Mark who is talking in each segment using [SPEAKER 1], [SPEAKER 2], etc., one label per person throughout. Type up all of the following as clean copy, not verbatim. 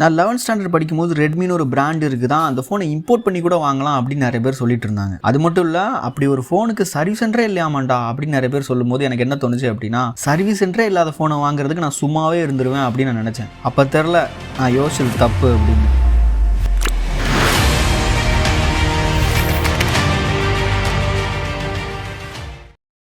[SPEAKER 1] நான் 11th standard படிக்கும்போது ரெட்மின்னு ஒரு பிராண்ட் இருக்குதான், அந்த ஃபோனை இம்போர்ட் பண்ணி கூட வாங்கலாம் அப்படின்னு நிறைய பேர் சொல்லிட்டு இருந்தாங்க. அது மட்டும் இல்லை, அப்படி ஒரு ஃபோனுக்கு சர்வீஸ் சென்டரே இல்லையாமாண்டா அப்படின்னு நிறைய பேர் சொல்லும்போது எனக்கு என்ன தோணுச்சு அப்படின்னா, சர்வீஸ் சென்டரே இல்லாத ஃபோனை வாங்குறதுக்கு நான் சும்மாவே இருந்துருவேன் அப்படின்னு நான் நினச்சேன். அப்போ தெரில நான் யோசிச்சது தப்பு அப்படின்னு.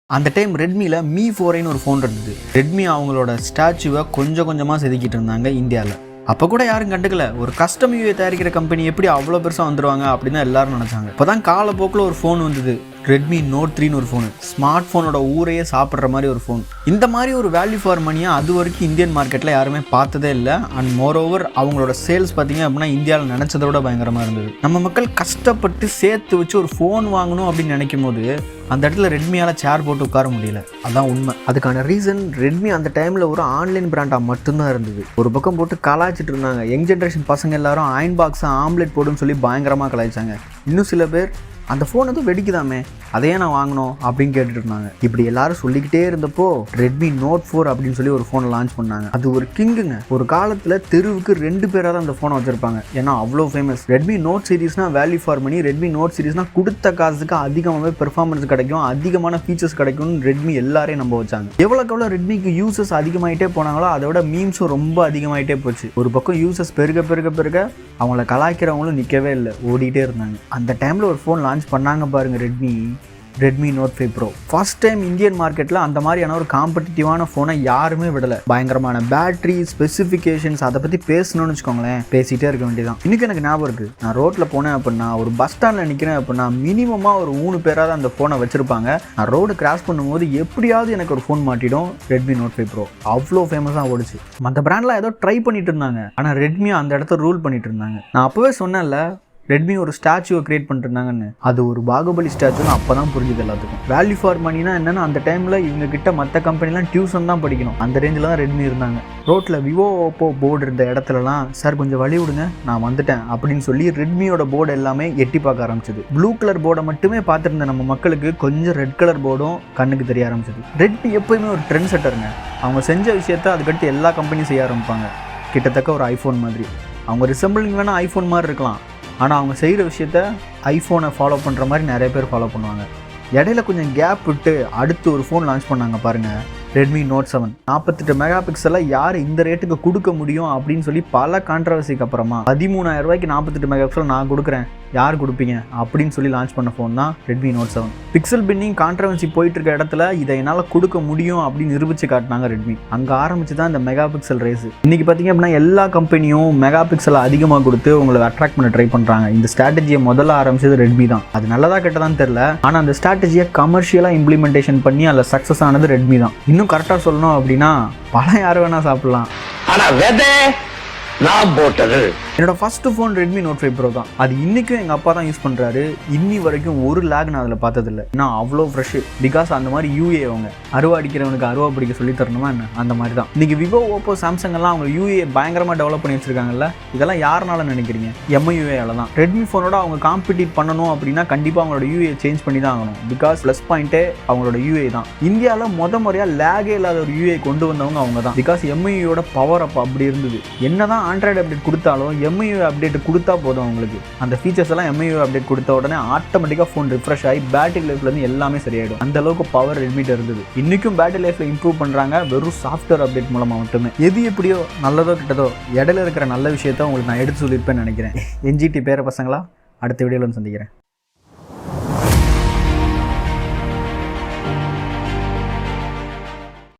[SPEAKER 1] அந்த டைம் ரெட்மியில் மீ 4ஐன்னு ஒரு ஃபோன் இருந்தது. ரெட்மி அவங்களோட ஸ்டாச்சுவை கொஞ்சம் கொஞ்சமாக செதுக்கிட்டு இருந்தாங்க இந்தியாவில். அப்போ கூட யாரும் கண்டுக்கல, ஒரு கஸ்டம் யூஏ தயாரிக்கிற கம்பெனி எப்படி அவ்வளோ பெருசாக வந்துடுவாங்க அப்படின்னு தான் எல்லாரும் நினச்சாங்க. இப்போ தான் காலப்போக்கில் ஒரு ஃபோன் வந்தது, ரெட்மி நோட் 3ன்னு ஒரு ஃபோனு. ஸ்மார்ட் ஃபோனோட ஊரையே சாப்பிட்ற மாதிரி ஒரு ஃபோன். இந்த மாதிரி ஒரு வேல்யூ ஃபார் மணியாக அது வரைக்கும் இந்தியன் மார்க்கெட்டில் யாருமே பார்த்ததே இல்லை. அண்ட் மோர் ஓவர் அவங்களோட சேல்ஸ் பார்த்தீங்க அப்படின்னா இந்தியாவில் நினச்சதை விட பயங்கரமாக இருந்தது. நம்ம மக்கள் கஷ்டப்பட்டு சேர்த்து வச்சு ஒரு ஃபோன் வாங்கணும் அப்படின்னு நினைக்கும் போது அந்த இடத்துல ரெட்மியால் சேர் போட்டு உட்கார முடியல. அதுதான் உண்மை. அதுக்கான ரீசன் ரெட்மி அந்த டைமில் ஒரு ஆன்லைன் பிராண்டாக மட்டும்தான் இருந்தது. ஒரு பக்கம் போட்டு கலாய்ச்சிட்டு இருந்தாங்க. யங் ஜென்ரேஷன் பசங்க எல்லாரும் அயன் பாக்ஸை ஆம்லெட் போடுன்னு சொல்லி பயங்கரமாக கலாய்ச்சாங்க. இன்னும் சில பேர் அந்த ஃபோன் எதுவும் வெடிக்குதாமே, அதையே நான் வாங்கணும் அப்படின்னு கேட்டுட்டு இருந்தாங்க. இப்படி எல்லாரும் சொல்லிக்கிட்டே இருந்தப்போ ரெட்மி நோட் 4 அப்படின்னு சொல்லி ஒரு ஃபோனை லான்ச் பண்ணாங்க. அது ஒரு கிங்குங்க. ஒரு காலத்தில் தெருவுக்கு 2 பேராக தான் அந்த ஃபோனை வச்சிருப்பாங்க, ஏன்னா அவ்வளோ ஃபேமஸ். ரெட்மி நோட் சீரிஸ்னா value for money. Redmi note சீரிஸ்னா கொடுத்த காசுக்கு அதிகமாகவே பெர்ஃபார்மன்ஸ் கிடைக்கும், அதிகமான ஃபீச்சர்ஸ் கிடைக்கும்னு ரெட்மி எல்லாரையும் நம்ப வச்சாங்க. எவ்வளோக்கு எவ்வளோ ரெட்மிக்கு யூசர்ஸ் அதிகமாகிட்டே போனாங்களோ அதோட மீம்ஸும் ரொம்ப அதிகமாகிட்டே போச்சு. ஒரு பக்கம் யூசர்ஸ் பெருக பெருக பெருக அவங்கள கலாய்க்கிறவங்களும் நிற்கவே இல்லை, ஓடிட்டே இருந்தாங்க. அந்த டைமில் ஒரு ஃபோன் லான்ச் பண்ணாங்க பாருங்க, Redmi Note 5 Pro. First time Indian மார்க்கெட்டில் அந்த மாதிரியான ஒரு காம்படிட்டிவான ஃபோனை யாருமே விடலை. பயங்கரமான பேட்டரி ஸ்பெசிஃபிகேஷன்ஸ் அதை பற்றி பேசணும்னு வச்சுக்கோங்களேன், பேசிகிட்டே இருக்க வேண்டியதான். இன்றைக்கி எனக்கு ஞாபகம் இருக்குது, நான் ரோட்டில் போனேன் அப்படின்னா, ஒரு பஸ் ஸ்டாண்டில் நிற்கிறேன் அப்படின்னா மினிமமாக ஒரு 3 பேராக அந்த ஃபோனை வச்சுருப்பாங்க. நான் ரோடு கிராஸ் பண்ணும்போது எப்படியாவது எனக்கு ஒரு ஃபோன் மாட்டிடும் ரெட்மி நோட் 5 ப்ரோ. அவ்வளோ ஃபேமஸாக ஓடிச்சு. மற்ற பிராண்ட்லாம் ஏதோ ட்ரை பண்ணிட்டு இருந்தாங்க, ஆனால் ரெட்மி அந்த இடத்த ரூல் பண்ணிட்டு இருந்தாங்க. நான் அப்போவே சொன்னேன்ல, ரெட்மி ஒரு ஸ்டாச்சுவை கிரியேட் பண்ணிருந்தாங்கன்னு. அது ஒரு பாகுபலி ஸ்டாச்சுன்னு அப்போ தான் புரிஞ்சுது எல்லாத்துக்கும். வேல்யூ ஃபார் மணினா என்னென்னா, அந்த டைமில் இவங்க கிட்ட மற்ற கம்பெனிலாம் டியூஷன் தான் படிக்கணும், அந்த ரேஞ்சில் தான் ரெட்மி இருந்தாங்க. ரோட்டில் விவோ ஓப்போ போர்டு இருந்த இடத்துலலாம், சார் கொஞ்சம் வழி விடுங்க நான் வந்துட்டேன் அப்படின்னு சொல்லி ரெட்மியோட போர்டு எல்லாமே எட்டி பார்க்க ஆரம்பிச்சது. ப்ளூ கலர் போர்டை மட்டுமே பார்த்துருந்த நம்ம மக்களுக்கு கொஞ்சம் ரெட் கலர் போர்டும் கண்ணுக்கு தெரிய ஆரம்பிச்சது. ரெட்மி எப்போயுமே ஒரு ட்ரெண்ட் செட்டருங்க. அவங்க செஞ்ச விஷயத்த அதுக்கடுத்து எல்லா கம்பெனியும் செய்ய ஆரம்பிப்பாங்க. கிட்டத்தட்ட ஒரு ஐஃபோன் மாதிரி. அவங்க ரிசம்பிளிங் வேணால் ஐஃபோன் மாதிரி இருக்கலாம், ஆனால் அவங்க செய்கிற விஷயத்த ஐஃபோனை ஃபாலோ பண்ணுற மாதிரி நிறைய பேர் ஃபாலோ பண்ணுவாங்க. இடையில கொஞ்சம் கேப் விட்டு அடுத்து ஒரு ஃபோன் லான்ச் பண்ணாங்க பாருங்கள், ரெட்மி நோட் 7. 48 மெகா பிக்சலில் யார் இந்த ரேட்டுக்கு கொடுக்க முடியும் அப்படின்னு சொல்லி பல கான்ட்ரவர்சிக்கு அப்புறமா 13,000 ரூபாய்க்கு 48 மெகா பிக்சல் நான் கொடுக்குறேன், யார் கொடுப்பீங்க அப்படின்னு சொல்லி லான்ச் பண்ண ஃபோன் தான் Redmi Note 7. Pixel binning controversy போயிட்டு இருக்க இடத்துல இதை என்னால் கொடுக்க முடியும் அப்படின்னு நிரூபித்து காட்டினாங்க ரெட்மி. அங்கே ஆரம்பிச்சு தான் இந்த மெகா பிக்சல் ரேஸ். இன்றைக்கி பார்த்தீங்க அப்படின்னா எல்லா கம்பெனியும் மெகா பிக்சலை அதிகமாக கொடுத்து உங்களை அட்ராக்ட் பண்ண ட்ரை பண்ணுறாங்க. இந்த ஸ்ட்ராட்டஜியை முதல்ல ஆரம்பிச்சது ரெட்மி தான். அது நல்லதா கெட்டதான்னு தெரியல, ஆனால் அந்த ஸ்ட்ராட்டஜியை கமர்ஷியலாக இம்ப்ளிமெண்டேஷன் பண்ணி அதில் சக்ஸஸ் ஆனது ரெட்மி தான். இன்னும் கரெக்டாக சொல்லணும் அப்படின்னா பழம் யார் வேணால் சாப்பிட்லாம், ஆனால் நான் போட்டது. என்னோட first phone Redmi Note 5 Pro தான். அது இன்றைக்கும் எங்கள் அப்பா தான் யூஸ் பண்ணுறாரு. இன்னி வரைக்கும் ஒரு லேக் நான் அதில் பார்த்ததில்லை. நான் அவ்வளோ ஃப்ரெஷ்ஷு. பிகாஸ் அந்த மாதிரி யூஏ அவங்க அருவா அடிக்கிறவனுக்கு அருவா பிடிக்க சொல்லி தரணுமா என்ன, அந்த மாதிரி தான். இன்றைக்கி விவோ ஓப்போ சாம்சங் எல்லாம் அவங்க யூஏ பயங்கரமாக டெவலப் பண்ணி வச்சிருக்காங்கல்ல, இதெல்லாம் யாருனால நினைக்கிறீங்க? எம்ஐயூஏல தான். ரெட்மி ஃபோனோட அவங்க காம்பீட் பண்ணணும் அப்படின்னா கண்டிப்பாக அவங்களோட யூஏ சேஞ்ச் பண்ணி தான் ஆகணும். பிகாஸ் ப்ளஸ் பாயிண்ட்டே அவங்களோட யூஏ தான். இந்தியாவில் முறையாக லேகே இல்லாத ஒரு யூஏ கொண்டு வந்தவங்க அவங்க தான். பிகாஸ் எம்ஐயூயோட பவர் அப்போ அப்படி இருந்தது. என்ன தான் ஆண்ட்ராய்டு அப்டேட் கொடுத்தாலும் எம்ஐயூ அப்டேட் கொடுத்தா போதும் அவங்களுக்கு. அந்த ஃபீச்சர்ஸ் எல்லாம் எம்ஐயூ அப்டேட் கொடுத்த உடனே ஆட்டோமேட்டிக்காக ஃபோன் ரிஃப்ரெஷ் ஆகி பேட்டரி லைஃப்லேருந்து எல்லாமே சரியாயிடும். அந்த அளவுக்கு பவர் ரெட்மிட்ட இருந்தது. இன்றைக்கும் பேட்டரி லைஃப்பில் இம்ப்ரூவ் பண்ணுறாங்க, வெறும் சாஃப்ட்வேர் அப்டேட் மூலமாக மட்டுமே. எது எப்படியோ நல்லதோ கிட்டதோ இடையில இருக்கிற நல்ல விஷயத்த உங்களுக்கு நான் எடுத்து சொல்லியிருப்பேன்னு நினைக்கிறேன். என்ஜிடி பேர பசங்களா, அடுத்த வீடியோவில் வந்து சந்திக்கிறேன்.